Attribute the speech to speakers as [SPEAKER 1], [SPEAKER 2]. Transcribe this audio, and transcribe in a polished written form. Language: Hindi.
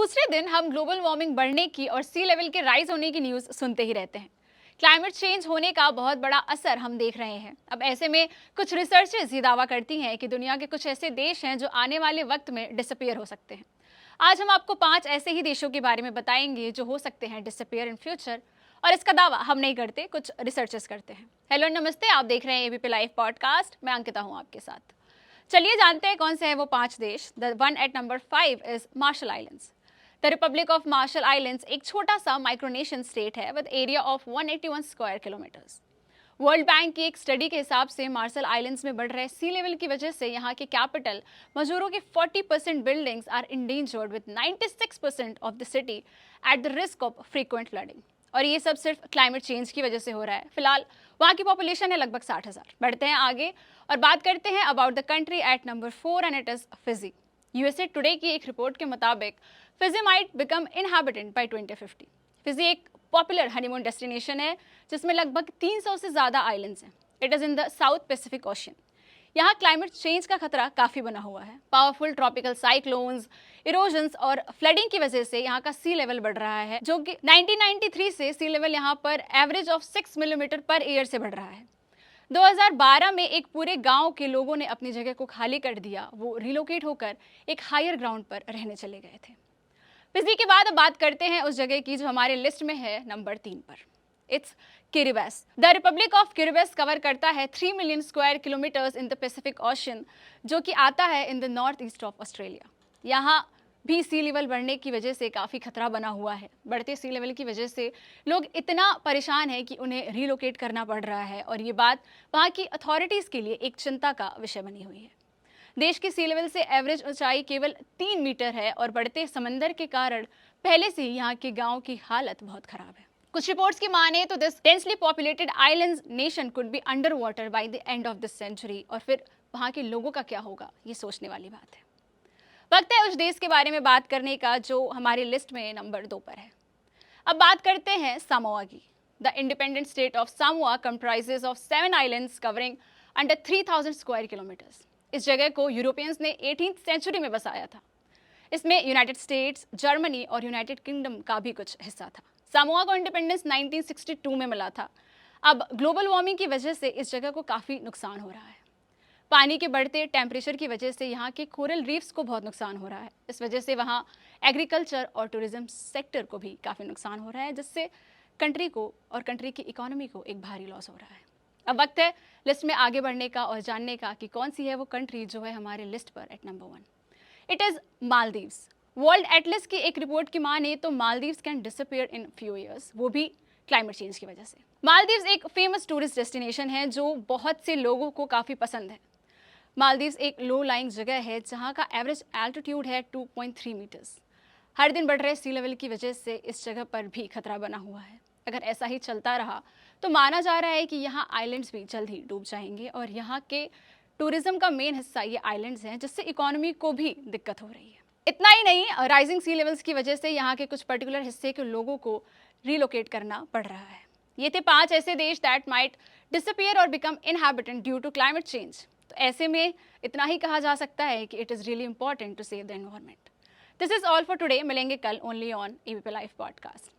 [SPEAKER 1] दूसरे दिन हम ग्लोबल वार्मिंग बढ़ने की और सी लेवल के राइज होने की न्यूज़ सुनते ही रहते हैं। क्लाइमेट चेंज होने का बहुत बड़ा असर हम देख रहे हैं। अब ऐसे में कुछ रिसर्चर्स ये दावा करती हैं कि दुनिया के कुछ ऐसे देश हैं जो आने वाले वक्त में डिसअपियर हो सकते हैं। आज हम आपको 5 ऐसे ही देशों के बारे में बताएंगे जो हो सकते हैं डिसअपियर इन फ्यूचर। और इसका दावा हम नहीं करते, कुछ रिसर्चर्स करते हैं। हेलो नमस्ते, आप देख रहे हैं एबीपी लाइव पॉडकास्ट। मैं अंकिता हूँ आपके साथ। चलिए जानते हैं कौन से हैं वो 5 देश। The one at number 5 is Marshall Islands. The Republic of Marshall Islands एक छोटा सा माइक्रोनेशियन स्टेट है with area of 181 square kilometres. World Bank की एक स्टडी के हिसाब से मार्शल आइलैंड्स में बढ़ रहे सी लेवल की वजह से यहाँ के कैपिटल मजूरों की 40% buildings are endangered with 96% of the city at the risk of frequent flooding. और ये सब सिर्फ क्लाइमेट चेंज की वजह से हो रहा है। फिलहाल वहाँ की पॉपुलेशन है लगभग 60,000। बढ़ते हैं आगे और बात करते हैं about the country at number 4 and it is Fiji. USA Today की एक रिपोर्ट के मुताबिक Fiji might become inhabitant by 2050। Fiji एक पॉपुलर हनीमून डेस्टिनेशन है जिसमें लगभग 300 से ज़्यादा आइलैंड्स हैं। It is in the South Pacific Ocean. यहाँ क्लाइमेट चेंज का खतरा काफ़ी बना हुआ है। पावरफुल ट्रॉपिकल साइक्लोन्स, इरोजन्स और फ्लडिंग की वजह से यहाँ का सी लेवल बढ़ रहा है, जो कि 1993 से सी लेवल यहाँ पर average of 6 millimetre per year से बढ़ रहा है। 2012 में एक पूरे गांव के लोगों ने अपनी जगह को खाली कर दिया। वो रिलोकेट होकर एक हायर ग्राउंड पर रहने चले गए थे। फिजी के बाद अब बात करते हैं उस जगह की जो हमारे लिस्ट में है नंबर 3 पर। It's Kiribati. The Republic of Kiribati cover करता है 3 million square kilometres in the Pacific Ocean, जो कि आता है in the north east of Australia. यहाँ भी सी लेवल बढ़ने की वजह से काफ़ी खतरा बना हुआ है। बढ़ते सी लेवल की वजह से लोग इतना परेशान हैं कि उन्हें रिलोकेट करना पड़ रहा है और ये बात वहाँ की अथॉरिटीज़ के लिए एक चिंता का विषय बनी हुई है। देश की सी लेवल से एवरेज ऊंचाई केवल 3 मीटर है और बढ़ते समंदर के कारण पहले से ही यहाँ के गाँव की हालत बहुत खराब है। कुछ रिपोर्ट्स की माने तो this densely populated islands nation could be under water by the end of this century. और फिर वहाँ के लोगों का क्या होगा, ये सोचने वाली बात है। वक्त है उस देश के बारे में बात करने का जो हमारी लिस्ट में नंबर 2 पर है। अब बात करते हैं सामोआ की। The independent state of Samoa comprises of 7 islands covering under 3000 square kilometres. इस जगह को यूरोपियंस ने 18th सेंचुरी में बसाया था। इसमें यूनाइटेड स्टेट्स, जर्मनी और यूनाइटेड किंगडम का भी कुछ हिस्सा था। सामोआ को इंडिपेंडेंस 1962 में मिला था। अब ग्लोबल वार्मिंग की वजह से इस जगह को काफ़ी नुकसान हो रहा है। पानी के बढ़ते टेम्परेचर की वजह से यहाँ के कोरल रीफ्स को बहुत नुकसान हो रहा है। इस वजह से वहाँ एग्रीकल्चर और टूरिज्म सेक्टर को भी काफ़ी नुकसान हो रहा है, जिससे कंट्री को और कंट्री की इकोनॉमी को एक भारी लॉस हो रहा है। अब वक्त है लिस्ट में आगे बढ़ने का और जानने का कि कौन सी है वो कंट्री जो है हमारे लिस्ट पर at number 1। It is Maldives. World Atlas की एक रिपोर्ट की माने तो Maldives can disappear in few years, वो भी क्लाइमेट चेंज की वजह से। मालदीव्स एक फेमस टूरिस्ट डेस्टिनेशन है जो बहुत से लोगों को काफ़ी पसंद है। मालदीव्स एक लो लाइंग जगह है जहाँ का एवरेज एल्टीट्यूड है 2.3 मीटर्स। हर दिन बढ़ रहे सी लेवल की वजह से इस जगह पर भी खतरा बना हुआ है। अगर ऐसा ही चलता रहा तो माना जा रहा है कि यहाँ आइलैंड्स भी जल्द ही डूब जाएंगे और यहाँ के टूरिज्म का मेन हिस्सा ये आइलैंड्स हैं, जिससे इकोनॉमी को भी दिक्कत हो रही है। इतना ही नहीं, राइजिंग सी लेवल्स की वजह से यहाँ के कुछ पर्टिकुलर हिस्से के लोगों को रिलोकेट करना पड़ रहा है। ये थे 5 ऐसे देश दैट माइट डिसअपियर और become inhabitant due to climate change. तो ऐसे में इतना ही कहा जा सकता है कि it is really important to save the environment. This is all for today. मिलेंगे कल only on ABP live podcast.